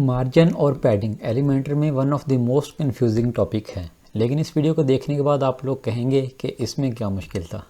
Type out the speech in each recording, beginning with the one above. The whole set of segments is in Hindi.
मार्जिन और पैडिंग एलिमेंटर में one of the most confusing topic है, लेकिन इस वीडियो को देखने के बाद आप लोग कहेंगे कि इसमें क्या मुश्किल था।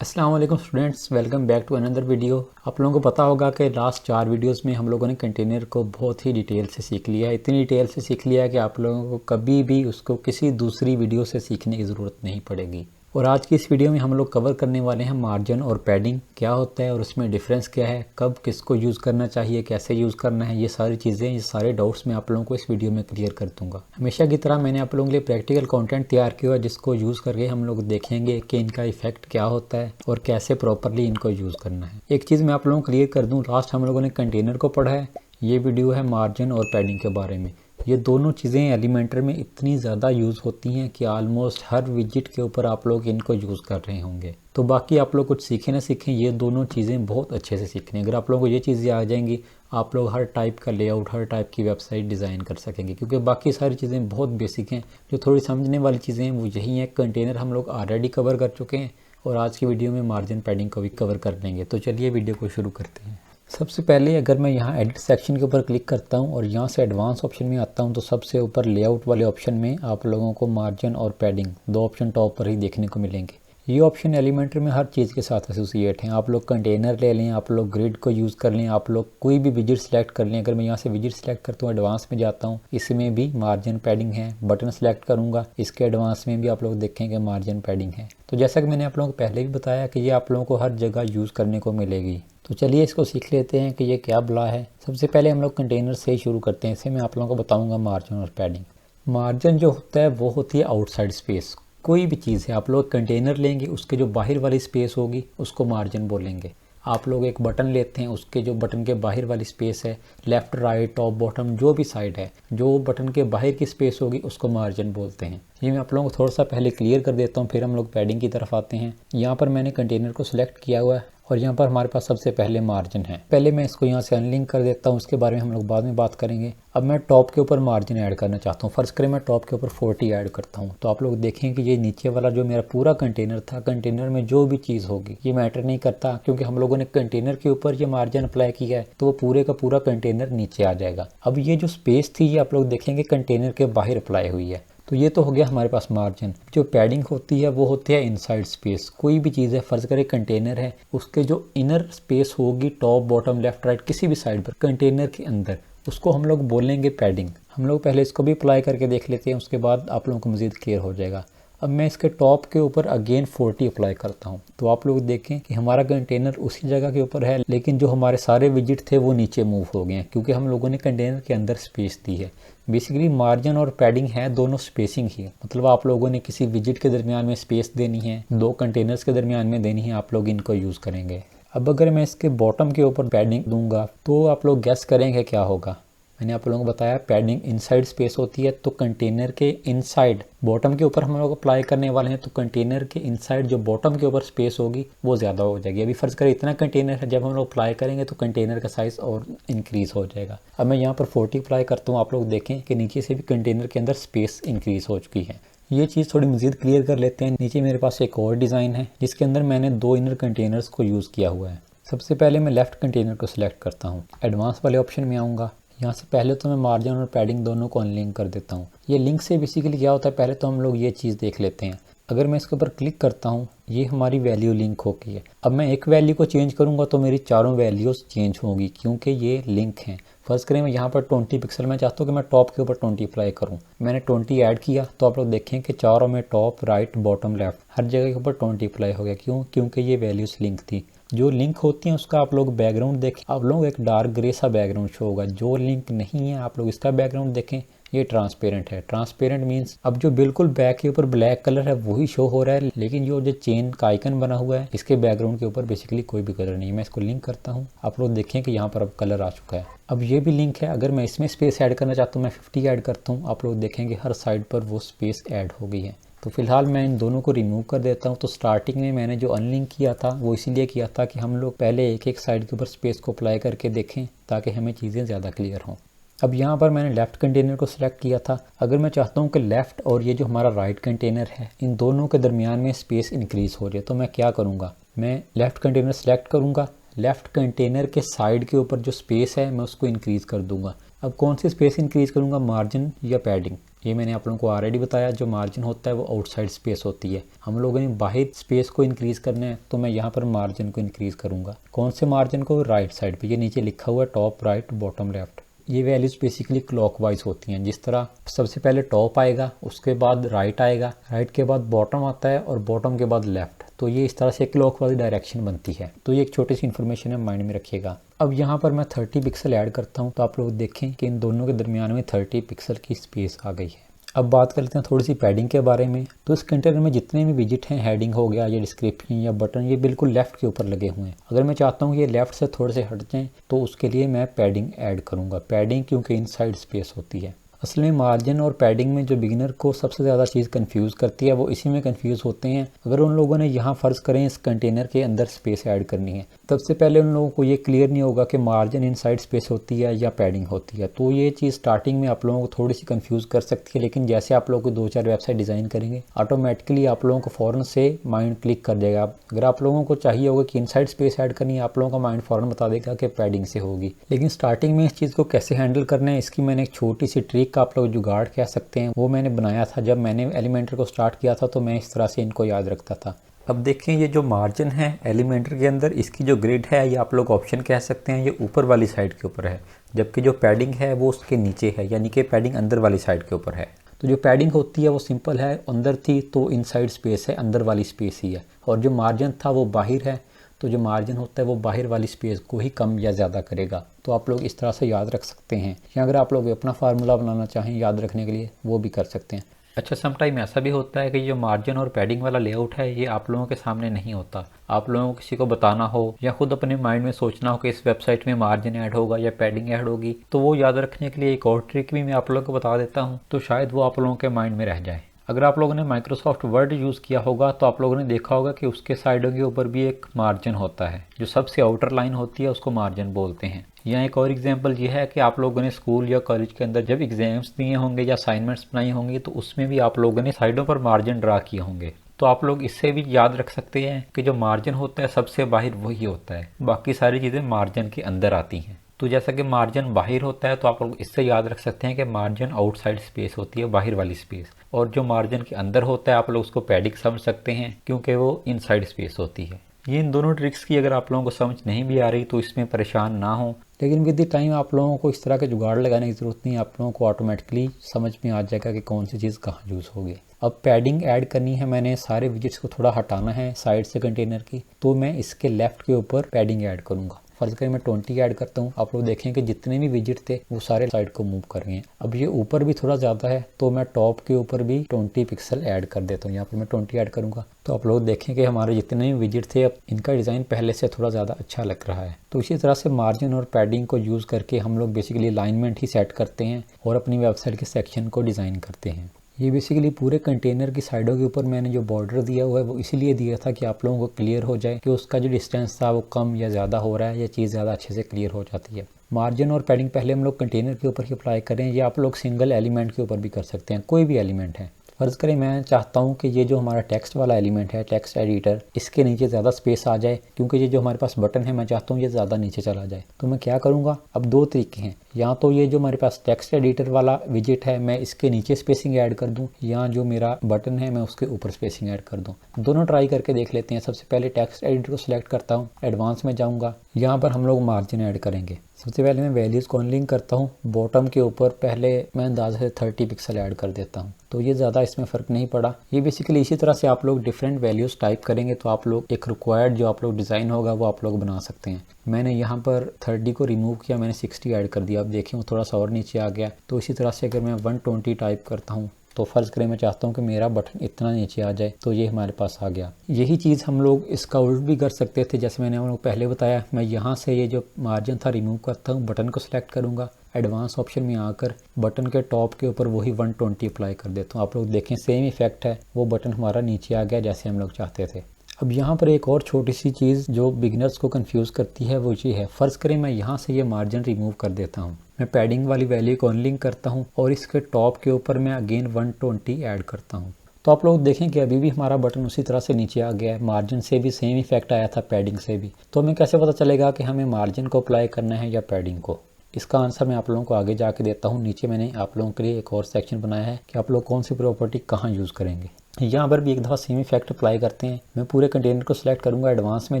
अस्सलाम वालेकुम students, welcome back to another video. आप लोगों को पता होगा कि लास्ट 4 वीडियोस में हम लोगों ने कंटेनर को बहुत ही डिटेल से सीख लिया है। इतनी डिटेल से सीख लिया है कि आप लोगों को कभी भी उसको किसी दूसरी वीडियो से सीखने की ज़रूरत नहीं पड़ेगी। और आज की इस वीडियो में हम लोग कवर करने वाले हैं मार्जिन और पैडिंग क्या होता है और उसमें डिफरेंस क्या है, कब किसको यूज़ करना चाहिए, कैसे यूज़ करना है, ये सारी चीज़ें, ये सारे डाउट्स मैं आप लोगों को इस वीडियो में क्लियर कर दूंगा। हमेशा की तरह मैंने आप लोगों के लिए प्रैक्टिकल कंटेंट तैयार किया है जिसको यूज़ करके हम लोग देखेंगे कि इनका इफेक्ट क्या होता है और कैसे प्रॉपरली इनको यूज़ करना है। एक चीज़ मैं आप लोगों को क्लियर कर दूँ, लास्ट हम लोगों ने कंटेनर को पढ़ा है, ये वीडियो है मार्जिन और पैडिंग के बारे में। ये दोनों चीज़ें एलिमेंटर में इतनी ज़्यादा यूज़ होती हैं कि ऑलमोस्ट हर विजिट के ऊपर आप लोग इनको यूज़ कर रहे होंगे। तो बाकी आप लोग कुछ सीखें ना सीखें, ये दोनों चीज़ें बहुत अच्छे से सीखनी है। अगर आप लोगों को ये चीज़ें आ जाएंगी, आप लोग हर टाइप का लेआउट, हर टाइप की वेबसाइट डिज़ाइन कर सकेंगे, क्योंकि बाकी सारी चीज़ें बहुत बेसिक हैं। जो थोड़ी समझने वाली चीज़ें हैं वो यही हैं। कंटेनर हम लोग ऑलरेडी कवर कर चुके हैं और आज की वीडियो में मार्जिन पैडिंग को भी कवर कर लेंगे। तो चलिए वीडियो को शुरू करते हैं। सबसे पहले अगर मैं यहाँ एडिट सेक्शन के ऊपर क्लिक करता हूँ और यहाँ से एडवांस ऑप्शन में आता हूँ तो सबसे ऊपर लेआउट वाले ऑप्शन में आप लोगों को मार्जिन और पैडिंग दो ऑप्शन टॉप पर ही देखने को मिलेंगे। ये ऑप्शन एलिमेंटर में हर चीज़ के साथ एसोसिएट हैं। आप लोग कंटेनर ले लें, आप लोग ग्रिड को यूज़ कर लें, आप लोग कोई भी विजिट सेलेक्ट कर लें। अगर मैं यहाँ से विजिट सेलेक्ट करता हूँ, एडवांस में जाता हूँ, इसमें भी मार्जिन पैडिंग है। बटन सेलेक्ट करूँगा, इसके एडवांस में भी आप लोग देखेंगे मार्जिन पैडिंग है। तो जैसा कि मैंने आप लोगों को पहले भी बताया कि ये आप लोगों को हर जगह यूज़ करने को मिलेगी। तो चलिए इसको सीख लेते हैं कि ये क्या बला है। सबसे पहले हम लोग कंटेनर से ही शुरू करते हैं। इससे मैं आप लोगों को बताऊंगा मार्जिन और पैडिंग। मार्जिन जो होता है वो होती है आउटसाइड स्पेस। कोई भी चीज़ है, आप लोग कंटेनर लेंगे, उसके जो बाहर वाली स्पेस होगी उसको मार्जिन बोलेंगे। आप लोग एक बटन लेते हैं, उसके जो बटन के बाहर वाली स्पेस है, लेफ़्ट राइट टॉप बॉटम जो भी साइड है, जो बटन के बाहर की स्पेस होगी उसको मार्जिन बोलते हैं। ये मैं आप लोगों को थोड़ा सा पहले क्लियर कर देता हूँ, फिर हम लोग पैडिंग की तरफ आते हैं। यहाँ पर मैंने कंटेनर को सिलेक्ट किया हुआ है और यहाँ पर हमारे पास सबसे पहले मार्जिन है। पहले मैं इसको यहाँ से अनलिंक कर देता हूँ, उसके बारे में हम लोग बाद में बात करेंगे। अब मैं टॉप के ऊपर मार्जिन ऐड करना चाहता हूँ। फर्ज करें मैं टॉप के ऊपर 40 ऐड करता हूँ, तो आप लोग देखें कि ये नीचे वाला जो मेरा पूरा कंटेनर था, कंटेनर में जो भी चीज़ होगी ये मैटर नहीं करता, क्योंकि हम लोगों ने कंटेनर के ऊपर ये मार्जिन अप्लाई किया है तो वो पूरे का पूरा कंटेनर नीचे आ जाएगा। अब ये जो स्पेस थी ये आप लोग देखेंगे कंटेनर के बाहर अप्लाई हुई है, तो ये तो हो गया हमारे पास मार्जिन। जो पैडिंग होती है वो होती है इनसाइड स्पेस। कोई भी चीज़ है, फर्ज करें कंटेनर है, उसके जो इनर स्पेस होगी टॉप बॉटम लेफ्ट राइट किसी भी साइड पर कंटेनर के अंदर, उसको हम लोग बोलेंगे पैडिंग। हम लोग पहले इसको भी अप्लाई करके देख लेते हैं, उसके बाद आप लोगों को मज़ीद क्लियर हो जाएगा। अब मैं इसके टॉप के ऊपर अगेन 40 अप्लाई करता हूँ, तो आप लोग देखें कि हमारा कंटेनर उसी जगह के ऊपर है, लेकिन जो हमारे सारे विजिट थे वो नीचे मूव हो गए हैं, क्योंकि हम लोगों ने कंटेनर के अंदर स्पेस दी है। बेसिकली मार्जिन और पैडिंग है दोनों स्पेसिंग ही है, मतलब आप लोगों ने किसी विजिट के दरमियान में स्पेस देनी है, दो कंटेनर्स के दरमियान में देनी है, आप लोग इनको यूज़ करेंगे। अब अगर मैं इसके बॉटम के ऊपर पैडिंग दूंगा तो आप लोग गेस करेंगे क्या होगा। मैंने आप लोगों को बताया पैडिंग इनसाइड स्पेस होती है, तो कंटेनर के इनसाइड बॉटम के ऊपर हम लोग अप्लाई करने वाले हैं, तो कंटेनर के इनसाइड जो बॉटम के ऊपर स्पेस होगी वो ज़्यादा हो जाएगी। अभी फर्ज करें इतना कंटेनर है, जब हम लोग अप्लाई करेंगे तो कंटेनर का साइज़ और इंक्रीज़ हो जाएगा। अब मैं यहाँ पर 40 अप्लाई करता हूँ, आप लोग देखें कि नीचे से भी कंटेनर के अंदर स्पेस इंक्रीज़ हो चुकी है। ये चीज़ थोड़ी मज़ीद क्लियर कर लेते हैं। नीचे मेरे पास एक और डिज़ाइन है जिसके अंदर मैंने 2 इनर कंटेनर्स को यूज़ किया हुआ है। सबसे पहले मैं लेफ़्ट कंटेनर को सिलेक्ट करता हूँ, एडवांस वाले ऑप्शन में आऊँगा। यहाँ से पहले तो मैं मार्जिन और पैडिंग दोनों को अनलिंक कर देता हूँ। ये लिंक से बेसिकली क्या होता है, पहले तो हम लोग ये चीज़ देख लेते हैं। अगर मैं इसके ऊपर क्लिक करता हूँ, ये हमारी वैल्यू लिंक हो गई है। अब मैं एक वैल्यू को चेंज करूँगा तो मेरी चारों वैल्यूज़ चेंज होंगी, क्योंकि ये लिंक हैं। फर्स्ट करें मैं यहाँ पर 20 पिक्सल में चाहता हूँ कि मैं टॉप के ऊपर 20 अप्लाई करूँ। मैंने 20 ऐड किया तो आप लोग देखें कि चारों में top right bottom left her जगह के ऊपर 20 अप्लाई हो गया। क्यों? क्योंकि ये वैल्यूज़ लिंक थी। जो लिंक होती हैं उसका आप लोग बैकग्राउंड देखें, आप लोग एक डार्क ग्रे सा बैकग्राउंड शो होगा। जो लिंक नहीं है आप लोग इसका बैकग्राउंड देखें, ये ट्रांसपेरेंट है। ट्रांसपेरेंट मींस अब जो बिल्कुल बैक के ऊपर ब्लैक कलर है वही शो हो रहा है, लेकिन जो चेन का आइकन बना हुआ है इसके बैकग्राउंड के ऊपर बेसिकली कोई भी कलर नहीं है। मैं इसको लिंक करता हूँ, आप लोग देखें कि यहाँ पर अब कलर आ चुका है। अब ये भी लिंक है। अगर मैं इसमें स्पेस ऐड करना चाहता हूँ, मैं 50 ऐड करता हूँ, आप लोग देखेंगे हर साइड पर वो स्पेस ऐड हो गई है। तो फिलहाल मैं इन दोनों को रिमूव कर देता हूँ। तो स्टार्टिंग में मैंने जो अनलिंक किया था वो इसीलिए किया था कि हम लोग पहले एक एक साइड के ऊपर स्पेस को अप्लाई करके देखें ताकि हमें चीज़ें ज़्यादा क्लियर हों। अब यहाँ पर मैंने लेफ़्ट कंटेनर को सिलेक्ट किया था। अगर मैं चाहता हूँ कि लेफ़्ट और ये जो हमारा राइट कंटेनर है इन दोनों के दरमियान में स्पेस इंक्रीज़ हो जाए, तो मैं क्या करूँगा, मैं लेफ़्ट कंटेनर सेलेक्ट करूँगा, लेफ़्ट कंटेनर के साइड के ऊपर जो स्पेस है मैं उसको इंक्रीज़ कर दूँगा। अब कौन सी स्पेस इंक्रीज़ करूँगा, मार्जिन या पैडिंग? ये मैंने आप लोगों को ऑलरेडी बताया, जो मार्जिन होता है वो आउटसाइड स्पेस होती है। हम लोगों ने बाहर स्पेस को इंक्रीज़ करना है तो मैं यहाँ पर मार्जिन को इंक्रीज़ करूँगा। कौन से मार्जिन को? राइट साइड पे, ये नीचे लिखा हुआ है टॉप राइट बॉटम लेफ्ट। ये वैल्यूज़ बेसिकली क्लॉकवाइज होती हैं। जिस तरह सबसे पहले टॉप आएगा, उसके बाद राइट आएगा, राइट के बाद बॉटम आता है और बॉटम के बाद लेफ्ट। तो ये इस तरह से क्लॉकवाइज डायरेक्शन बनती है। तो ये एक छोटी सी इन्फॉर्मेशन है, माइंड में रखिएगा। अब यहाँ पर मैं 30 पिक्सल ऐड करता हूँ तो आप लोग देखें कि इन दोनों के दरमियान में 30 पिक्सल की स्पेस आ गई है। अब बात करते हैं थोड़ी सी पैडिंग के बारे में। तो इस कंटेनर में जितने भी विजिट हैं, हेडिंग हो गया या डिस्क्रिप्शन या बटन, ये बिल्कुल लेफ्ट के ऊपर लगे हुए हैं। अगर मैं चाहता हूँ कि ये लेफ्ट से थोड़े से हट जाएं तो उसके लिए मैं पैडिंग ऐड करूँगा। पैडिंग क्योंकि इनसाइड स्पेस होती है। असल में मार्जिन और पैडिंग में जो बिगिनर को सबसे ज़्यादा चीज़ कंफ्यूज करती है वो इसी में कंफ्यूज होते हैं। अगर उन लोगों ने यहाँ फ़र्ज़ करें इस कंटेनर के अंदर स्पेस ऐड करनी है, सबसे पहले उन लोगों को ये क्लियर नहीं होगा कि मार्जिन इनसाइड स्पेस होती है या पैडिंग होती है। तो ये चीज़ स्टार्टिंग में आप लोगों को थोड़ी सी कंफ्यूज कर सकती है, लेकिन जैसे आप लोगों को 2-4 वेबसाइट डिज़ाइन करेंगे ऑटोमेटिकली आप लोगों को फ़ौरन से माइंड क्लिक कर जाएगा। अगर आप लोगों को चाहिए होगा कि इनसाइड स्पेस ऐड करनी है, आप लोगों का माइंड फ़ौरन बता देगा कि पैडिंग से होगी। लेकिन स्टार्टिंग में इस चीज़ को कैसे हैंडल करना है, इसकी मैंने एक छोटी सी ट्रिक, आप लोग जुगाड़ कह सकते हैं, वो मैंने बनाया था। जब मैंने एलिमेंटर को स्टार्ट किया था तो मैं इस तरह से इनको याद रखता था। अब देखें, ये जो मार्जिन है एलिमेंटर के अंदर, इसकी जो ग्रिड है ये आप लोग ऑप्शन कह सकते हैं, ये ऊपर वाली साइड के ऊपर है, जबकि जो पैडिंग है वो उसके नीचे है, यानी कि पैडिंग अंदर वाली साइड के ऊपर है। तो जो पैडिंग होती है वो सिंपल है, अंदर थी तो इनसाइड स्पेस है, अंदर वाली स्पेस ही है, और जो मार्जिन था वो बाहर है, तो जो मार्जिन होता है वो बाहर वाली स्पेस को ही कम या ज़्यादा करेगा। तो आप लोग इस तरह से याद रख सकते हैं, या अगर आप लोग अपना फार्मूला बनाना चाहें याद रखने के लिए वो भी कर सकते हैं। अच्छा, समटाइम ऐसा भी होता है कि जो मार्जिन और पैडिंग वाला लेआउट है ये आप लोगों के सामने नहीं होता। आप लोगों को किसी को बताना हो या खुद अपने माइंड में सोचना हो कि इस वेबसाइट में मार्जिन ऐड होगा या पैडिंग ऐड होगी, तो वो याद रखने के लिए एक और ट्रिक भी मैं आप लोगों को बता देता हूँ, तो शायद वो आप लोगों के माइंड में रह जाए। अगर आप लोगों ने माइक्रोसॉफ्ट वर्ड यूज़ किया होगा तो आप लोगों ने देखा होगा कि उसके साइडों के ऊपर भी एक मार्जिन होता है, जो सबसे आउटर लाइन होती है उसको मार्जिन बोलते हैं। यहाँ एक और एग्जांपल ये है कि आप लोगों ने स्कूल या कॉलेज के अंदर जब एग्जाम्स दिए होंगे या असाइनमेंट्स बनाई होंगी तो उसमें भी आप लोगों ने साइडों पर मार्जिन ड्रा किए होंगे। तो आप लोग इससे भी याद रख सकते हैं कि जो मार्जिन होता है सबसे बाहर वही होता है, बाकी सारी चीज़ें मार्जिन के अंदर आती हैं। तो जैसा कि मार्जिन बाहर होता है तो आप लोग इससे याद रख सकते हैं कि मार्जिन आउटसाइड स्पेस होती है, बाहर वाली स्पेस, और जो मार्जिन के अंदर होता है आप लोग उसको पैडिंग समझ सकते हैं क्योंकि वो इनसाइड स्पेस होती है। ये इन दोनों ट्रिक्स की अगर आप लोगों को समझ नहीं भी आ रही तो इसमें परेशान ना हो, लेकिन विद द टाइम आप लोगों को इस तरह के जुगाड़ लगाने की ज़रूरत नहीं, आप लोगों को ऑटोमेटिकली समझ में आ जाएगा कि कौन सी चीज़ कहाँ यूज़ होगी। अब पैडिंग ऐड करनी है, मैंने सारे विजिट्स को थोड़ा हटाना है साइड से कंटेनर की, तो मैं इसके लेफ्ट के ऊपर पैडिंग ऐड करूँगा। फर्ज करें मैं 20 ऐड करता हूँ, आप लोग देखें कि जितने भी विजिट थे वो सारे साइड को मूव कर रहे हैं। अब ये ऊपर भी थोड़ा ज़्यादा है तो मैं टॉप के ऊपर भी 20 पिक्सल ऐड कर देता हूँ। यहाँ पर मैं 20 ऐड करूँगा तो आप लोग देखें कि हमारे जितने भी विजिट थे अब इनका डिज़ाइन पहले से थोड़ा ज़्यादा अच्छा लग रहा है। तो इसी तरह से मार्जिन और पैडिंग को यूज़ करके हम लोग बेसिकली अलाइनमेंट ही सेट करते हैं और अपनी वेबसाइट के सेक्शन को डिज़ाइन करते हैं। ये बेसिकली पूरे कंटेनर की साइडों के ऊपर मैंने जो बॉर्डर दिया हुआ है वो इसीलिए दिया था कि आप लोगों को क्लियर हो जाए कि उसका जो डिस्टेंस था वो कम या ज़्यादा हो रहा है, या चीज़ ज़्यादा अच्छे से क्लियर हो जाती है। मार्जिन और पैडिंग पहले हम लोग कंटेनर के ऊपर ही अप्लाई करें, या आप लोग सिंगल एलिमेंट के ऊपर भी कर सकते हैं, कोई भी एलिमेंट है। फ़र्ज़ करें मैं चाहता हूँ कि ये जो हमारा टेक्स्ट वाला एलिमेंट है, टेक्स्ट एडिटर, इसके नीचे ज़्यादा स्पेस आ जाए, क्योंकि ये जो हमारे पास बटन है मैं चाहता हूँ ये ज़्यादा नीचे चला जाए। तो मैं क्या करूँगा, अब दो तरीके हैं, या तो ये जो हमारे पास टेक्स्ट एडिटर वाला विजिट है मैं इसके नीचे स्पेसिंग ऐड कर दूं, या जो मेरा बटन है मैं उसके ऊपर स्पेसिंग ऐड कर दूं। दोनों ट्राई करके देख लेते हैं। सबसे पहले टेक्स्ट एडिटर को सिलेक्ट करता हूं, एडवांस में जाऊंगा, यहाँ पर हम लोग मार्जिन ऐड करेंगे। सबसे पहले मैं वैल्यूज़ को अनलिंक करता हूँ, बॉटम के ऊपर पहले मैं अंदाजे से 30 पिक्सल ऐड कर देता हूँ, तो ये ज़्यादा इसमें फ़र्क नहीं पड़ा। ये बेसिकली इसी तरह से आप लोग डिफरेंट वैल्यूज़ टाइप करेंगे तो आप लोग एक रिक्वायर्ड जो आप लोग डिज़ाइन होगा वो आप लोग बना सकते हैं। मैंने यहाँ पर 30 को रिमूव किया, मैंने 60 ऐड कर दिया। अब देखें वो थोड़ा सा और नीचे आ गया। तो इसी तरह से अगर मैं 120 टाइप करता हूँ तो फ़र्ज़ करें मैं चाहता हूँ कि मेरा बटन इतना नीचे आ जाए, तो ये हमारे पास आ गया। यही चीज़ हम लोग इसका उल्ट भी कर सकते थे, जैसे मैंने आप लोग पहले बताया। मैं यहाँ से ये जो मार्जिन था रिमूव करता हूँ, बटन को सिलेक्ट करूँगा, एडवांस ऑप्शन में आकर बटन के टॉप के ऊपर वही 120 अप्लाई कर देता हूँ। आप लोग देखें सेम इफेक्ट है, वो बटन हमारा नीचे आ गया जैसे हम लोग चाहते थे। अब यहाँ पर एक और छोटी सी चीज़ जो बिगिनर्स को कंफ्यूज करती है वो ये है, फ़र्ज़ करें मैं यहाँ से ये मार्जिन रिमूव कर देता हूँ, मैं पैडिंग वाली वैल्यू को अनलिंक करता हूँ और इसके टॉप के ऊपर मैं अगेन 120 ऐड करता हूँ, तो आप लोग देखें कि अभी भी हमारा बटन उसी तरह से नीचे आ गया है। मार्जिन से भी सेम इफेक्ट आया था, पैडिंग से भी। तो हमें कैसे पता चलेगा कि हमें मार्जिन को अप्लाई करना है या पैडिंग को? इसका आंसर मैं आप लोगों को आगे जाके देता हूँ। नीचे मैंने आप लोगों के लिए एक और सेक्शन बनाया है कि आप लोग कौन सी प्रॉपर्टी कहाँ यूज़ करेंगे। यहाँ पर भी एक दफ़ा सेम इफेक्ट अप्लाई करते हैं। मैं पूरे कंटेनर को सिलेक्ट करूँगा, एडवांस में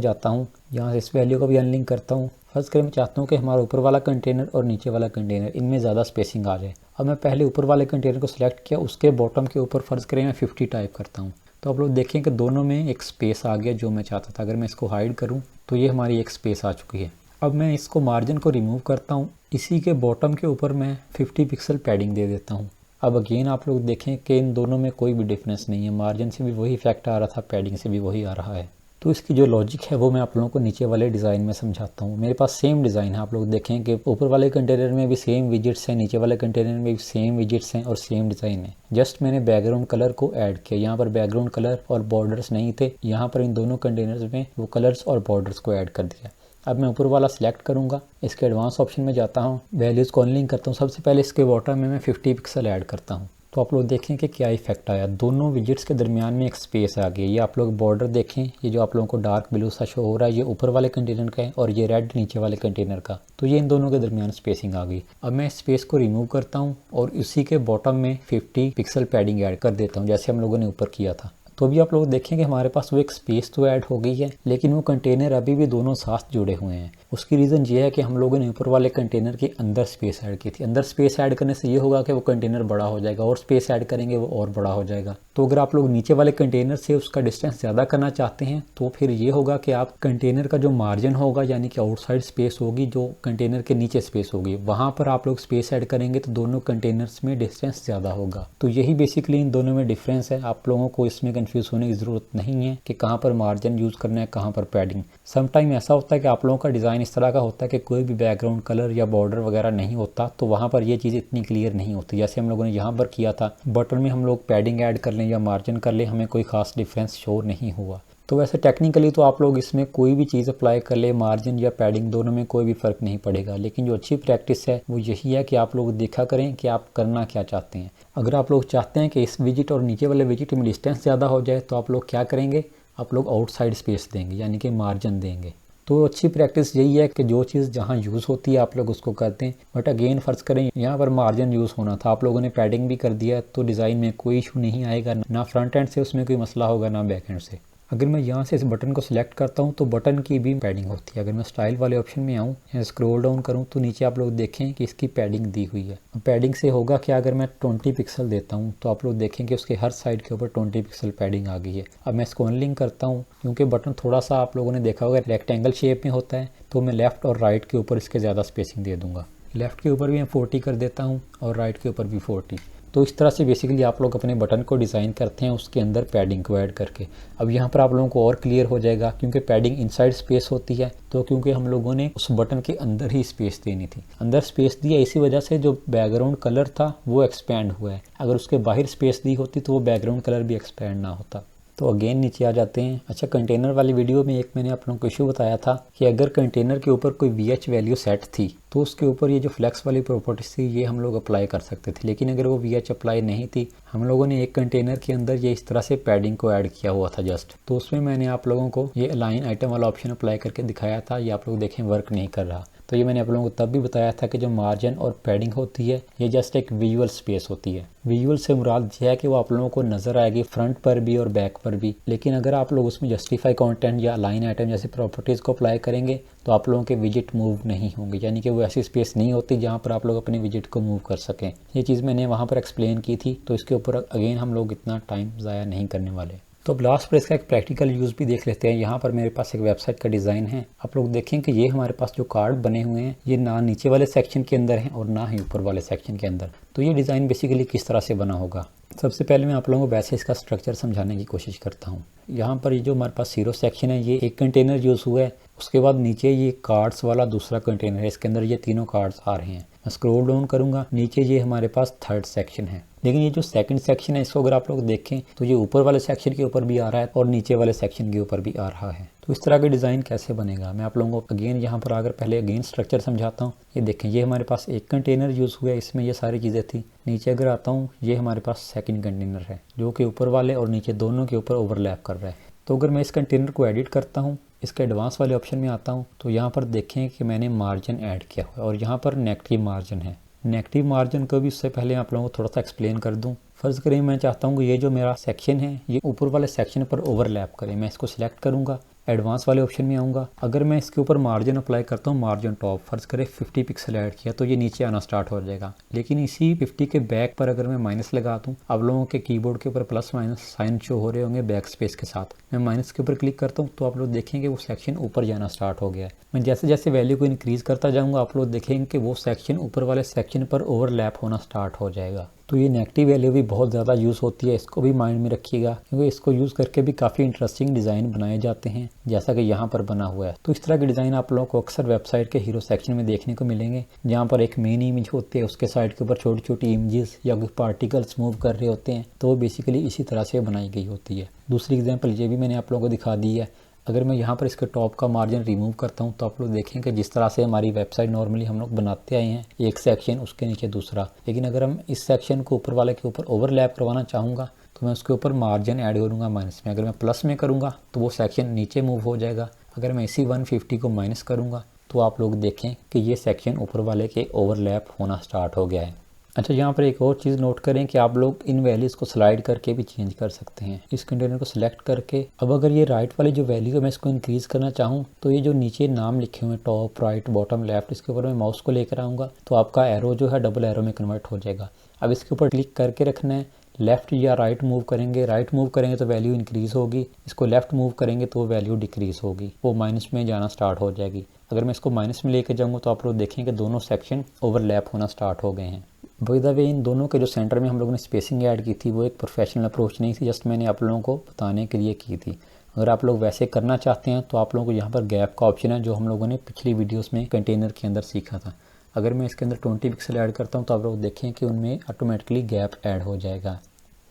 जाता हूँ, यहाँ से इस वैल्यू को भी अनलिंक करता हूँ। फर्स्ट करें मैं चाहता हूँ कि हमारा ऊपर वाला कंटेनर और नीचे वाला कंटेनर इनमें ज़्यादा स्पेसिंग आ जाए। अब मैं पहले ऊपर वाले कंटेनर को सिलेक्ट किया, उसके बॉटम के ऊपर फर्स्ट करें मैं 50 टाइप करता हूँ। तो आप लोग देखें कि दोनों में एक स्पेस आ गया जो मैं चाहता था। अगर मैं इसको हाइड करूँ तो ये हमारी एक स्पेस आ चुकी है। अब मैं इसको मार्जिन को रिमूव करता हूँ, इसी के बॉटम के ऊपर मैं 50 पिक्सल पैडिंग दे देता हूँ। अब अगेन आप लोग देखें कि इन दोनों में कोई भी डिफरेंस नहीं है, मार्जिन से भी वही इफेक्ट आ रहा था, पैडिंग से भी वही आ रहा है। तो इसकी जो लॉजिक है वो मैं आप लोगों को नीचे वाले डिज़ाइन में समझाता हूँ। मेरे पास सेम डिज़ाइन है, आप लोग देखें कि ऊपर वाले कंटेनर में भी सेम विजिट्स हैं, नीचे वाले कंटेनर में भी सेम विजिट्स हैं और सेम डिज़ाइन है। जस्ट मैंने बैकग्राउंड कलर को ऐड किया, यहाँ पर बैकग्राउंड कलर और बॉर्डर्स नहीं थे, यहाँ पर इन दोनों कंटेनर्स में वो कलर्स और बॉर्डर्स को ऐड कर दिया। अब मैं ऊपर वाला सिलेक्ट करूँगा, इसके एडवांस ऑप्शन में जाता हूँ, वैल्यूज़ को अनलिंक करता हूँ। सबसे पहले इसके बॉटम में मैं 50 पिक्सल ऐड करता हूँ। तो आप लोग देखें कि क्या इफेक्ट आया, दोनों विजिट्स के दरमियान में एक स्पेस आ गई। ये आप लोग बॉर्डर देखें, ये जो आप लोगों को डार्क ब्लू सा शो हो रहा है ये ऊपर वाले कंटेनर का है और ये रेड नीचे वाले कंटेनर का। तो ये इन दोनों के दरमियान स्पेसिंग आ गई। अब मैं स्पेस को रिमूव करता हूँ और उसी के बॉटम में 50 पिक्सल पैडिंग ऐड कर देता हूँ, जैसे हम लोगों ने ऊपर किया था। तो अभी आप लोग देखें कि हमारे पास वो एक स्पेस तो ऐड हो गई है, लेकिन वो कंटेनर अभी भी दोनों साथ जुड़े हुए हैं। उसकी रीज़न ये है कि हम लोगों ने ऊपर वाले कंटेनर के अंदर स्पेस ऐड की थी। अंदर स्पेस ऐड करने से ये होगा कि वो कंटेनर बड़ा हो जाएगा, और स्पेस ऐड करेंगे वो और बड़ा हो जाएगा। तो अगर आप लोग नीचे वाले कंटेनर से उसका डिस्टेंस ज़्यादा करना चाहते हैं तो फिर ये होगा कि आप कंटेनर का जो मार्जिन होगा, यानी कि आउटसाइड स्पेस होगी, जो कंटेनर के नीचे स्पेस होगी, वहाँ पर आप लोग स्पेस ऐड करेंगे तो दोनों कंटेनर्स में डिस्टेंस ज़्यादा होगा। तो यही बेसिकली इन दोनों में डिफरेंस है। आप लोगों को इसमें कंफ्यूज होने की ज़रूरत नहीं है कि कहाँ पर मार्जिन यूज़ करना है, कहाँ पर पैडिंग। समटाइम ऐसा होता है कि आप लोगों का डिज़ाइन इस तरह का होता है कि कोई भी बैकग्राउंड कलर या बॉर्डर वगैरह नहीं होता, तो वहाँ पर ये चीज़ इतनी क्लियर नहीं होती। जैसे हम लोगों ने यहाँ पर किया था, बटन में हम लोग पैडिंग ऐड कर लें या मार्जिन कर लें, हमें कोई खास डिफरेंस शो नहीं हुआ। तो वैसे टेक्निकली तो आप लोग इसमें कोई भी चीज़ अप्लाई कर ले, मार्जिन या पैडिंग, दोनों में कोई भी फ़र्क नहीं पड़ेगा। लेकिन जो अच्छी प्रैक्टिस है वो यही है कि आप लोग देखा करें कि आप करना क्या चाहते हैं। अगर आप लोग चाहते हैं कि इस विजिट और नीचे वाले विजिट में डिस्टेंस ज़्यादा हो जाए तो आप लोग क्या करेंगे, आप लोग आउटसाइड स्पेस देंगे, यानी कि मार्जिन देंगे। तो अच्छी प्रैक्टिस यही है कि जो चीज़ जहाँ यूज़ होती है आप लोग उसको करते हैं। बट अगेन फ़र्ज़ करें यहाँ पर मार्जिन यूज़ होना था, आप लोगों ने पैडिंग भी कर दिया, तो डिज़ाइन में कोई इशू नहीं आएगा, ना फ्रंट एंड से उसमें कोई मसला होगा, ना बैक एंड से। अगर मैं यहाँ से इस बटन को सिलेक्ट करता हूँ तो बटन की भी पैडिंग होती है। अगर मैं स्टाइल वाले ऑप्शन में आऊँ, यहाँ स्क्रॉल डाउन करूँ तो नीचे आप लोग देखें कि इसकी पैडिंग दी हुई है। पैडिंग से होगा कि अगर मैं 20 पिक्सल देता हूँ तो आप लोग देखें कि उसके हर साइड के ऊपर 20 पिक्सल पैडिंग आ गई है। अब मैं इसको अनलिंक करता हूँ, क्योंकि बटन थोड़ा सा आप लोगों ने देखा होगा रेक्टेंगल शेप में होता है, तो मैं लेफ़्ट और राइट के ऊपर इसके ज़्यादा स्पेसिंग दे दूँगा। लेफ़्ट के ऊपर भी मैं 40 कर देता हूँ और राइट के ऊपर भी 40। तो इस तरह से बेसिकली आप लोग अपने बटन को डिज़ाइन करते हैं उसके अंदर पैडिंग को ऐड करके। अब यहाँ पर आप लोगों को और क्लियर हो जाएगा, क्योंकि पैडिंग इनसाइड स्पेस होती है, तो क्योंकि हम लोगों ने उस बटन के अंदर ही स्पेस देनी थी, अंदर स्पेस दिया, इसी वजह से जो बैकग्राउंड कलर था वो एक्सपैंड हुआ है। अगर उसके बाहर स्पेस दी होती तो वो बैकग्राउंड कलर भी एक्सपैंड ना होता। तो अगेन नीचे आ जाते हैं। अच्छा, कंटेनर वाली वीडियो में एक मैंने आप लोगों को इशू बताया था कि अगर कंटेनर के ऊपर कोई VH वैल्यू सेट थी तो उसके ऊपर ये जो फ्लेक्स वाली प्रॉपर्टीज थी ये हम लोग अप्लाई कर सकते थे। लेकिन अगर वो VH अप्लाई नहीं थी, हम लोगों ने एक कंटेनर के अंदर ये इस तरह से पैडिंग को ऐड किया हुआ था जस्ट, तो उसमें मैंने आप लोगों को ये अलाइन आइटम वाला ऑप्शन अप्लाई करके दिखाया था। ये आप लोग देखें वर्क नहीं कर रहा। तो ये मैंने आप लोगों को तब भी बताया था कि जो मार्जिन और पैडिंग होती है ये जस्ट एक विजुअल स्पेस होती है। विजुअल से मुराद यह है कि वो आप लोगों को नज़र आएगी फ्रंट पर भी और बैक पर भी। लेकिन अगर आप लोग उसमें जस्टिफाई कंटेंट या अलाइन आइटम जैसे प्रॉपर्टीज़ को अप्लाई करेंगे तो आप लोगों के विजिट मूव नहीं होंगे, यानी कि वो ऐसी स्पेस नहीं होती जहाँ पर आप लोग अपने विजिट को मूव कर सकें। ये चीज़ मैंने वहाँ पर एक्सप्लेन की थी, तो इसके ऊपर अगेन हम लोग इतना टाइम ज़ाया नहीं करने वाले। तो अब लास्ट पर इसका एक प्रैक्टिकल यूज़ भी देख लेते हैं। यहाँ पर मेरे पास एक वेबसाइट का डिज़ाइन है। आप लोग देखें कि ये हमारे पास जो कार्ड बने हुए हैं ये ना नीचे वाले सेक्शन के अंदर हैं और ना ही ऊपर वाले सेक्शन के अंदर। तो ये डिज़ाइन बेसिकली किस तरह से बना होगा, सबसे पहले मैं आप लोगों को वैसे इसका स्ट्रक्चर समझाने की कोशिश करता हूँ। यहाँ पर ये जो हमारे पास 0 सेक्शन है ये एक कंटेनर यूज़ हुआ है। उसके बाद नीचे ये कार्ड्स वाला दूसरा कंटेनर है, इसके अंदर ये तीनों कार्ड्स आ रहे हैं। मैं स्क्रॉल डाउन करूँगा, नीचे ये हमारे पास 3rd सेक्शन है। लेकिन ये जो 2nd सेक्शन है इसको अगर आप लोग देखें तो ये ऊपर वाले सेक्शन के ऊपर भी आ रहा है और नीचे वाले सेक्शन के ऊपर भी आ रहा है। तो इस तरह का डिज़ाइन कैसे बनेगा, मैं आप लोगों को अगेन यहाँ पर आकर पहले अगेन स्ट्रक्चर समझाता हूँ। ये देखें, ये हमारे पास एक कंटेनर यूज़ हुआ है, इसमें ये सारी चीज़ें थी। नीचे अगर आता हूँ, ये हमारे पास 2nd कंटेनर है जो कि ऊपर वाले और नीचे दोनों के ऊपर ओवरलैप कर रहा है। तो अगर मैं इस कंटेनर को एडिट करता हूँ, इसके एडवांस वाले ऑप्शन में आता हूँ तो यहाँ पर देखें कि मैंने मार्जिन ऐड किया हुआ है और यहाँ पर नेगेटिव मार्जिन है। नेगेटिव मार्जिन को भी उससे पहले आप लोगों को थोड़ा सा एक्सप्लेन कर दूँ। फर्ज करें मैं चाहता हूँ कि ये जो मेरा सेक्शन है ये ऊपर वाले सेक्शन पर ओवरलैप करे। मैं इसको सिलेक्ट करूँगा, एडवांस वाले ऑप्शन में आऊँगा। अगर मैं इसके ऊपर मार्जिन अप्लाई करता हूँ, मार्जिन टॉप फर्ज करें 50 पिक्सल ऐड किया तो ये नीचे आना स्टार्ट हो जाएगा। लेकिन इसी 50 के बैक पर अगर मैं माइनस लगा दूँ, आप लोगों के कीबोर्ड के ऊपर प्लस माइनस साइन शो हो रहे होंगे बैक स्पेस के साथ। मैं माइनस के ऊपर क्लिक करता हूँ तो आप लोग देखेंगे वो सेक्शन ऊपर जाना स्टार्ट हो गया है। मैं जैसे जैसे वैल्यू को इंक्रीज करता जाऊँगा आप लोग देखेंगे कि वो सेक्शन ऊपर वाले सेक्शन पर ओवरलैप होना स्टार्ट हो जाएगा। तो ये नेगेटिव वैल्यू भी बहुत ज़्यादा यूज़ होती है, इसको भी माइंड में रखिएगा क्योंकि इसको यूज़ करके भी काफ़ी इंटरेस्टिंग डिज़ाइन बनाए जाते हैं जैसा कि यहाँ पर बना हुआ है। तो इस तरह के डिज़ाइन आप लोगों को अक्सर वेबसाइट के हीरो सेक्शन में देखने को मिलेंगे, जहाँ पर एक मेन इमेज होती है, उसके साइड के ऊपर छोटी छोटी इमेजेस या कोई पार्टिकल्स मूव कर रहे होते हैं, तो वो बेसिकली इसी तरह से बनाई गई होती है। दूसरी एग्जाम्पल ये भी मैंने आप लोगों को दिखा दी है। अगर मैं यहाँ पर इसके टॉप का मार्जिन रिमूव करता हूँ तो आप लोग देखेंगे जिस तरह से हमारी वेबसाइट नॉर्मली हम लोग बनाते आए हैं, एक सेक्शन उसके नीचे दूसरा। लेकिन अगर हम इस सेक्शन को ऊपर वाले के ऊपर ओवरलैप करवाना चाहूँगा तो मैं उसके ऊपर मार्जिन ऐड करूँगा माइनस में। अगर मैं प्लस में करूँगा तो वो सेक्शन नीचे मूव हो जाएगा। अगर मैं इसी 150 को माइनस करूँगा तो आप लोग देखें कि ये सेक्शन ऊपर वाले के ओवरलैप होना स्टार्ट हो गया है। अच्छा, यहाँ पर एक और चीज़ नोट करें कि आप लोग इन वैल्यूज़ को स्लाइड करके भी चेंज कर सकते हैं। इस कंटेनर को सिलेक्ट करके अब अगर ये राइट वाली जो वैल्यू है मैं इसको इंक्रीज़ करना चाहूँ तो ये जो नीचे नाम लिखे हुए हैं टॉप राइट बॉटम लेफ्ट, इसके ऊपर मैं माउस को लेकर आऊँगा तो आपका एरो जो है डबल एरो में कन्वर्ट हो जाएगा। अब इसके ऊपर क्लिक करके रखना है, लेफ्ट या राइट मूव करेंगे, राइट मूव करेंगे तो वैल्यू इंक्रीज़ होगी, इसको लेफ्ट मूव करेंगे तो वो वैल्यू डिक्रीज़ होगी, वो माइनस में जाना स्टार्ट हो जाएगी। अगर मैं इसको माइनस में लेके जाऊँगा तो आप लोग देखेंगे दोनों सेक्शन ओवरलैप होना स्टार्ट हो गए हैं। बाय द वे इन दोनों के जो सेंटर में हम लोगों ने स्पेसिंग ऐड की थी वो एक प्रोफेशनल अप्रोच नहीं थी, जस्ट मैंने आप लोगों को बताने के लिए की थी। अगर आप लोग वैसे करना चाहते हैं तो आप लोगों को यहाँ पर गैप का ऑप्शन है जो हम लोगों ने पिछली वीडियोस में कंटेनर के अंदर सीखा था। अगर मैं इसके अंदर 20 पिक्सल ऐड करता हूँ तो आप लोग देखें कि उनमें ऑटोमेटिकली गैप ऐड हो जाएगा।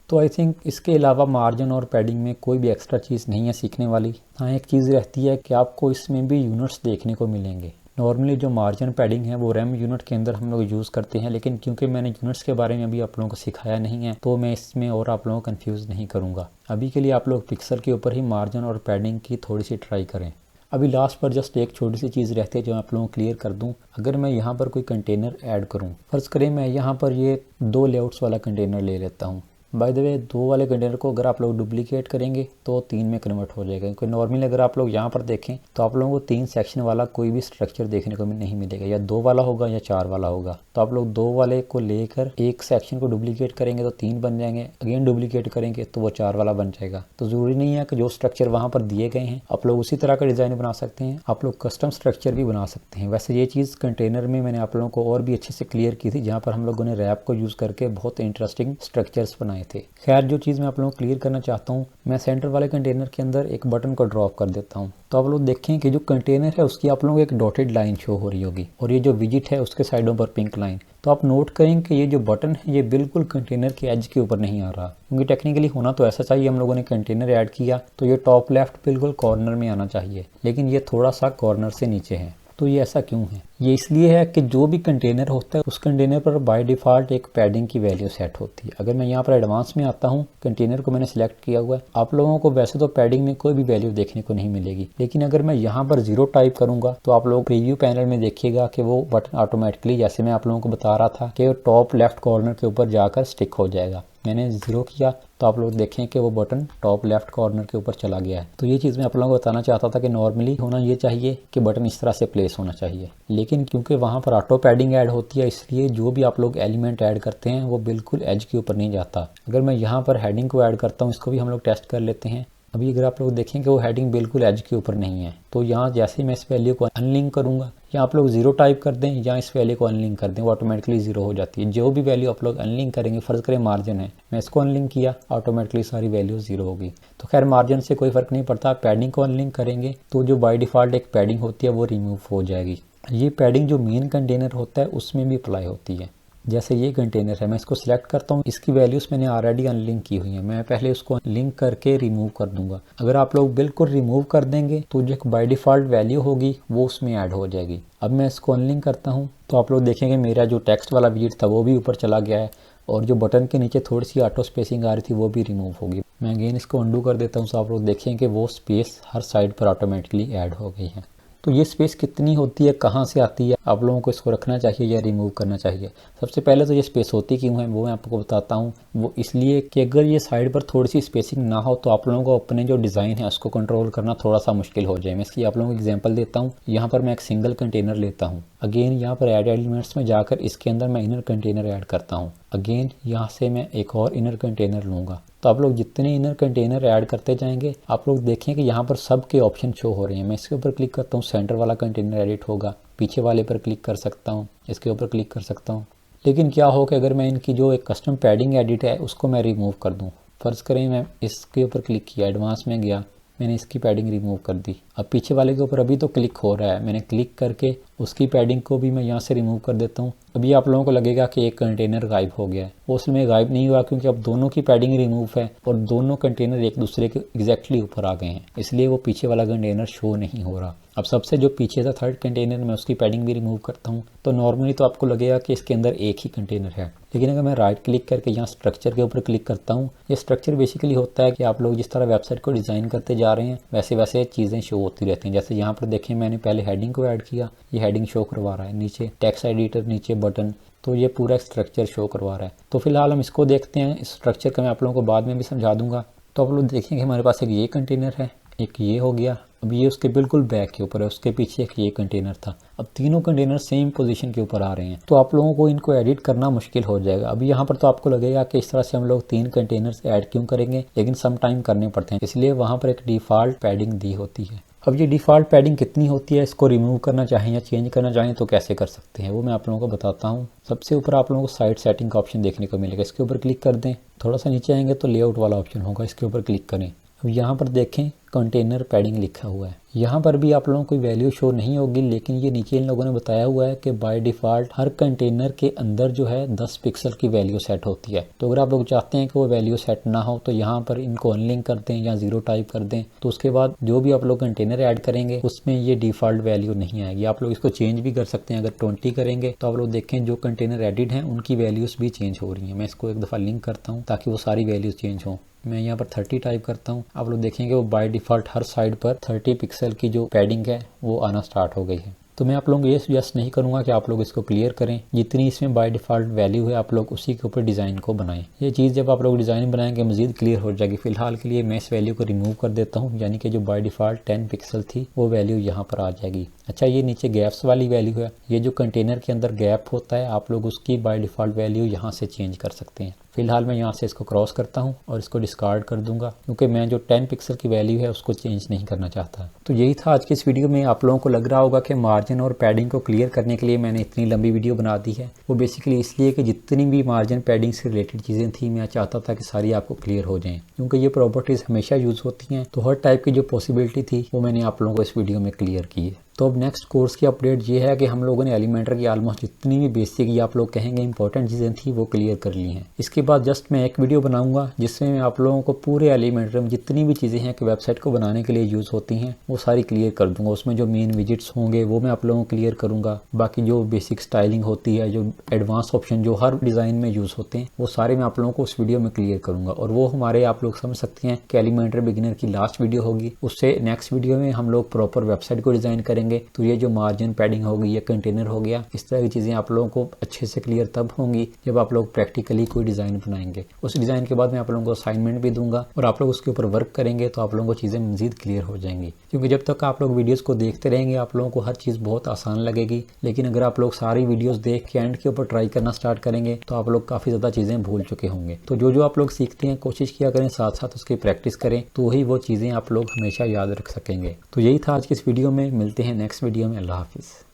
तो आई थिंक इसके अलावा मार्जिन और पैडिंग में कोई भी एक्स्ट्रा चीज़ नहीं है सीखने वाली। हाँ, एक चीज़ रहती है कि आपको इसमें भी यूनिट्स देखने को मिलेंगे। नॉर्मली जो मार्जिन पैडिंग है वो रैम यूनिट के अंदर हम लोग यूज़ करते हैं, लेकिन क्योंकि मैंने यूनिट्स के बारे में अभी आप लोगों को सिखाया नहीं है तो मैं इसमें और आप लोगों को कंफ्यूज नहीं करूँगा। अभी के लिए आप लोग पिक्सल के ऊपर ही मार्जिन और पैडिंग की थोड़ी सी ट्राई करें। अभी लास्ट पर जस्ट एक छोटी सी चीज़ रहती है जो आप लोगों को क्लियर कर दूं। अगर मैं यहाँ पर कोई कंटेनर ऐड करूँ, फर्ज करें मैं यहाँ पर ये 2 लेआउट्स वाला कंटेनर ले लेता हूँ। बाय द वे 2 वाले कंटेनर को अगर आप लोग डुप्लीकेट करेंगे तो 3 में कन्वर्ट हो जाएगा, क्योंकि नॉर्मली अगर आप लोग यहाँ पर देखें तो आप लोगों को 3 सेक्शन वाला कोई भी स्ट्रक्चर देखने को नहीं मिलेगा, या 2 वाला होगा या 4 वाला होगा। तो आप लोग 2 वाले को लेकर एक सेक्शन को डुप्लीकेट करेंगे तो 3 बन जाएंगे, अगेन डुप्लीकेट करेंगे तो वो 4 वाला बन जाएगा। तो ज़रूरी नहीं है कि जो स्ट्रक्चर वहाँ पर दिए गए हैं आप लोग उसी तरह का डिज़ाइन बना सकते हैं, आप लोग कस्टम स्ट्रक्चर भी बना सकते हैं। वैसे ये चीज़ कंटेनर में मैंने आप लोगों को और भी अच्छे से क्लियर की थी, जहाँ पर हम लोगों ने रैप को यूज़ करके बहुत इंटरेस्टिंग स्ट्रक्चर्स बनाए थे। खैर, जो चीज़ मैं आप लोगों को क्लियर करना चाहता हूँ, मैं सेंटर वाले कंटेनर के अंदर एक बटन को ड्रॉप कर देता हूँ। तो आप लोग देखें कि जो कंटेनर है उसकी आप लोगों को एक डॉटेड लाइन शो हो रही होगी और ये जो विजिट है उसके साइडों पर पिंक लाइन। तो आप नोट करें कि ये जो बटन है ये बिल्कुल कंटेनर के एज के ऊपर नहीं आ रहा, क्योंकि टेक्निकली होना तो ऐसा चाहिए, हम लोगों ने कंटेनर ऐड किया तो ये टॉप लेफ्ट बिल्कुल कॉर्नर में आना चाहिए, लेकिन ये थोड़ा सा कॉर्नर से नीचे है। तो ये ऐसा क्यों है? ये इसलिए है कि जो भी कंटेनर होता है उस कंटेनर पर बाय डिफ़ॉल्ट एक पैडिंग की वैल्यू सेट होती है। अगर मैं यहाँ पर एडवांस में आता हूँ, कंटेनर को मैंने सिलेक्ट किया हुआ है, आप लोगों को वैसे तो पैडिंग में कोई भी वैल्यू देखने को नहीं मिलेगी, लेकिन अगर मैं यहाँ पर 0 टाइप करूँगा तो आप लोग प्रीव्यू पैनल में देखिएगा कि वो बटन ऑटोमेटिकली, जैसे मैं आप लोगों को बता रहा था, कि टॉप लेफ्ट कॉर्नर के ऊपर जाकर स्टिक हो जाएगा। मैंने 0 किया तो आप लोग देखें कि वो बटन टॉप लेफ्ट कॉर्नर के ऊपर चला गया है। तो ये चीज़ मैं आप लोगों को बताना चाहता था कि नॉर्मली होना ये चाहिए कि बटन इस तरह से प्लेस होना चाहिए, लेकिन क्योंकि वहाँ पर ऑटो पैडिंग ऐड होती है इसलिए जो भी आप लोग एलिमेंट ऐड करते हैं वो बिल्कुल एज के ऊपर नहीं जाता। अगर मैं यहाँ पर हेडिंग को ऐड करता हूँ, इसको भी हम लोग टेस्ट कर लेते हैं। अभी अगर आप लोग देखें कि वो हेडिंग बिल्कुल एज के ऊपर नहीं है, तो यहाँ जैसे ही मैं इस वैल्यू को अनलिंक करूँगा, या आप लोग 0 टाइप कर दें या इस वैल्यू को अनलिंक कर दें, वो ऑटोमेटिकली 0 हो जाती है। जो भी वैल्यू आप लोग अनलिंक करेंगे, फर्ज करें मार्जिन है, मैं इसको अनलिंक किया, ऑटोमेटिकली सारी वैल्यू 0 होगी। तो खैर मार्जिन से कोई फ़र्क नहीं पड़ता, पैडिंग को अनलिंक करेंगे तो जो बाय डिफ़ॉल्ट एक पैडिंग होती है वो रिमूव हो जाएगी। ये पैडिंग जो मेन कंटेनर होता है उसमें भी अप्लाई होती है। जैसे ये कंटेनर है, मैं इसको सिलेक्ट करता हूँ, इसकी वैल्यूज़ मैंने ऑलरेडी अनलिंक की हुई है, मैं पहले उसको लिंक करके रिमूव कर दूंगा। अगर आप लोग बिल्कुल रिमूव कर देंगे तो जो बाय डिफ़ॉल्ट वैल्यू होगी वो उसमें ऐड हो जाएगी। अब मैं इसको अनलिंक करता हूँ तो आप लोग देखेंगे मेरा जो टेक्स्ट वाला विजिट था वो भी ऊपर चला गया है और जो बटन के नीचे थोड़ी सी ऑटो स्पेसिंग आ रही थी वो भी रिमूव होगी। मैं अगेन इसको अंडू कर देता हूँ, तो आप लोग देखें कि वो स्पेस हर साइड पर ऑटोमेटिकली ऐड हो गई है। तो ये स्पेस कितनी होती है, कहाँ से आती है, आप लोगों को इसको रखना चाहिए या रिमूव करना चाहिए। सबसे पहले तो ये स्पेस होती क्यों है वो मैं आपको बताता हूँ। वो इसलिए कि अगर ये साइड पर थोड़ी सी स्पेसिंग ना हो तो आप लोगों को अपने जो डिज़ाइन है उसको कंट्रोल करना थोड़ा सा मुश्किल हो जाए। मैं इसकी आप लोगों को एग्जांपल देता हूँ। यहाँ पर मैं एक सिंगल कंटेनर लेता हूँ, अगेन यहाँ पर ऐड एलिमेंट्स में जाकर इसके अंदर मैं इनर कंटेनर ऐड करता हूँ, अगेन यहाँ से मैं एक और इनर कंटेनर लूँगा। तो आप लोग जितने इनर कंटेनर ऐड करते जाएंगे आप लोग देखें कि यहाँ पर सब के ऑप्शन शो हो रहे हैं। मैं इसके ऊपर क्लिक करता हूँ, सेंटर वाला कंटेनर एडिट होगा, पीछे वाले पर क्लिक कर सकता हूँ, इसके ऊपर क्लिक कर सकता हूँ। लेकिन क्या हो कि अगर मैं इनकी जो एक कस्टम पैडिंग एडिट है उसको मैं रिमूव कर दूँ, फ़र्ज़ करें मैं इसके ऊपर क्लिक किया, एडवांस में गया, मैंने इसकी पैडिंग रिमूव कर दी। अब पीछे वाले के ऊपर अभी तो क्लिक हो रहा है, मैंने क्लिक करके उसकी पैडिंग को भी मैं यहाँ से रिमूव कर देता हूँ। अभी आप लोगों को लगेगा कि एक कंटेनर गायब हो गया है, वो उसमें गायब नहीं हुआ क्योंकि अब दोनों की पैडिंग रिमूव है और दोनों कंटेनर एक दूसरे के एग्जैक्टली ऊपर आ गए हैं, इसलिए वो पीछे वाला कंटेनर शो नहीं हो रहा। अब सबसे जो पीछे था थर्ड कंटेनर, मैं उसकी पैडिंग भी रिमूव करता हूँ। तो नॉर्मली तो आपको लगेगा कि इसके अंदर एक ही कंटेनर है, लेकिन अगर मैं राइट क्लिक करके यहाँ स्ट्रक्चर के ऊपर क्लिक करता हूँ, ये स्ट्रक्चर बेसिकली होता है कि आप लोग जिस तरह वेबसाइट को डिज़ाइन करते जा रहे हैं वैसे वैसे चीज़ें शो होती रहती हैं। जैसे यहाँ पर देखें मैंने पहले हेडिंग को ऐड किया, ये हेडिंग शो करवा रहा है, नीचे टेक्स्ट एडिटर, नीचे बटन, तो ये पूरा स्ट्रक्चर शो करवा रहा है। तो फिलहाल हम इसको देखते हैं, इस स्ट्रक्चर का मैं आप लोगों को बाद में भी समझा दूंगा। तो आप लोग देखेंगे हमारे पास एक ये कंटेनर है, एक ये हो गया, अब ये उसके बिल्कुल बैक के ऊपर है, उसके पीछे एक ये कंटेनर था। अब तीनों कंटेनर सेम पोजीशन के ऊपर आ रहे हैं, तो आप लोगों को इनको एडिट करना मुश्किल हो जाएगा। अभी यहाँ पर तो आपको लगेगा कि इस तरह से हम लोग 3 कंटेनर्स ऐड क्यों करेंगे, लेकिन सम टाइम करने पड़ते हैं, इसलिए वहाँ पर एक डिफ़ॉल्ट पैडिंग दी होती है। अब ये डिफ़ॉल्ट पैडिंग कितनी होती है, इसको रिमूव करना चाहें या चेंज करना चाहें तो कैसे कर सकते हैं वो मैं आप लोगों को बताता हूँ। सबसे ऊपर आप लोगों को साइड सेटिंग का ऑप्शन देखने को मिलेगा, इसके ऊपर क्लिक कर दें। थोड़ा सा नीचे आएंगे तो लेआउट वाला ऑप्शन होगा, इसके ऊपर क्लिक करें। अब यहाँ पर देखें कंटेनर पैडिंग लिखा हुआ है, यहाँ पर भी आप लोगों को कोई वैल्यू शो नहीं होगी, लेकिन ये नीचे इन लोगों ने बताया हुआ है कि बाय डिफ़ॉल्ट हर कंटेनर के अंदर जो है 10 पिक्सल की वैल्यू सेट होती है। तो अगर आप लोग चाहते हैं कि वो वैल्यू सेट ना हो तो यहाँ पर इनको अनलिंक कर दें या 0 टाइप कर दें, तो उसके बाद जो भी आप लोग कंटेनर ऐड करेंगे उसमें ये डिफ़ॉल्ट वैल्यू नहीं आएगी। आप लोग इसको चेंज भी कर सकते हैं, अगर 20 करेंगे तो आप लोग देखें जो कंटेनर एडिट हैं उनकी वैल्यूज़ भी चेंज हो रही हैं। मैं इसको एक दफ़ा लिंक करता हूँ ताकि वो सारी वैल्यूज़ चेंज हों। मैं यहाँ पर 30 टाइप करता हूँ, आप लोग देखेंगे वो बाय डिफ़ॉल्ट हर साइड पर 30 पिक्सल की जो पैडिंग है वो आना स्टार्ट हो गई है। तो मैं आप लोगों को ये सजेस्ट नहीं करूँगा कि आप लोग इसको क्लियर करें, जितनी इसमें बाय डिफ़ॉल्ट वैल्यू है आप लोग उसी के ऊपर डिज़ाइन को बनाएं। ये चीज़ जब आप लोग डिज़ाइन बनाएंगे मज़ीद क्लियर हो जाएगी। फिलहाल के लिए मैं इस वैल्यू को रिमूव कर देता हूँ, यानी कि जो बाय डिफ़ॉल्ट 10 पिक्सल थी वो वैल्यू यहाँ पर आ जाएगी। अच्छा, ये नीचे गैप्स वाली वैल्यू है, ये जो कंटेनर के अंदर गैप होता है आप लोग उसकी बाय डिफ़ॉल्ट वैल्यू यहाँ से चेंज कर सकते हैं। फिलहाल मैं यहाँ से इसको क्रॉस करता हूँ और इसको डिस्कार्ड कर दूंगा क्योंकि मैं जो 10 पिक्सल की वैल्यू है उसको चेंज नहीं करना चाहता। तो यही था आज की इस वीडियो में। आप लोगों को लग रहा होगा कि मार्जिन और पैडिंग को क्लियर करने के लिए मैंने इतनी लंबी वीडियो बना दी है, वो बेसिकली इसलिए कि जितनी भी मार्जिन पैडिंग से रिलेटेड चीज़ें थी मैं चाहता था कि सारी आपको क्लियर हो जाएँ, क्योंकि ये प्रॉपर्टीज़ हमेशा यूज़ होती हैं। तो हर टाइप की जो पॉसिबिलिटी थी वो मैंने आप लोगों को इस वीडियो में क्लियर की है। तो अब नेक्स्ट कोर्स की अपडेट ये है कि हम लोगों ने एलिमेंटर की ऑलमोस्ट जितनी भी बेसिक या आप लोग कहेंगे इंपॉर्टेंट चीज़ें थी वो क्लियर कर ली हैं। इसके बाद जस्ट मैं एक वीडियो बनाऊंगा जिसमें मैं आप लोगों को पूरे एलिमेंटर में जितनी भी चीज़ें हैं कि वेबसाइट को बनाने के लिए यूज़ होती हैं वो सारी क्लियर कर दूंगा। उसमें जो मेन विजिट्स होंगे वो मैं आप लोगों को क्लियर करूँगा, बाकी जो बेसिक स्टाइलिंग होती है, जो एडवांस ऑप्शन जो हर डिज़ाइन में यूज़ होते हैं वो सारे मैं आप लोगों को उस वीडियो में क्लियर करूँगा। और वो हमारे आप लोग समझ सकते हैं कि एलिमेंटर बिगिनर की लास्ट वीडियो होगी। उससे नेक्स्ट वीडियो में हम लोग प्रॉपर वेबसाइट को डिज़ाइन करेंगे। तो ये जो मार्जिन पैडिंग हो गई या कंटेनर हो गया, इस तरह की चीज़ें आप लोगों को अच्छे से क्लियर तब होंगी जब आप लोग प्रैक्टिकली कोई डिज़ाइन बनाएंगे। उस डिज़ाइन के बाद मैं आप लोगों को असाइनमेंट भी दूंगा और आप लोग उसके ऊपर वर्क करेंगे तो आप लोगों को चीज़ें मज़ीद क्लियर हो जाएंगी। क्योंकि जब तक आप लोग वीडियोज़ को देखते रहेंगे आप लोगों को हर चीज़ बहुत आसान लगेगी, लेकिन अगर आप लोग सारी वीडियोज़ देख के एंड के ऊपर ट्राई करना स्टार्ट करेंगे तो आप लोग काफ़ी ज़्यादा चीज़ें भूल चुके होंगे। तो जो आप लोग सीखते हैं कोशिश किया करें, साथ साथ उसकी प्रैक्टिस करें, तो वही वो चीज़ें आप लोग हमेशा याद रख सकेंगे। तो यही था आज की इस वीडियो में। मिलते हैं नेक्स्ट वीडियो में। अल्लाह हाफिज़।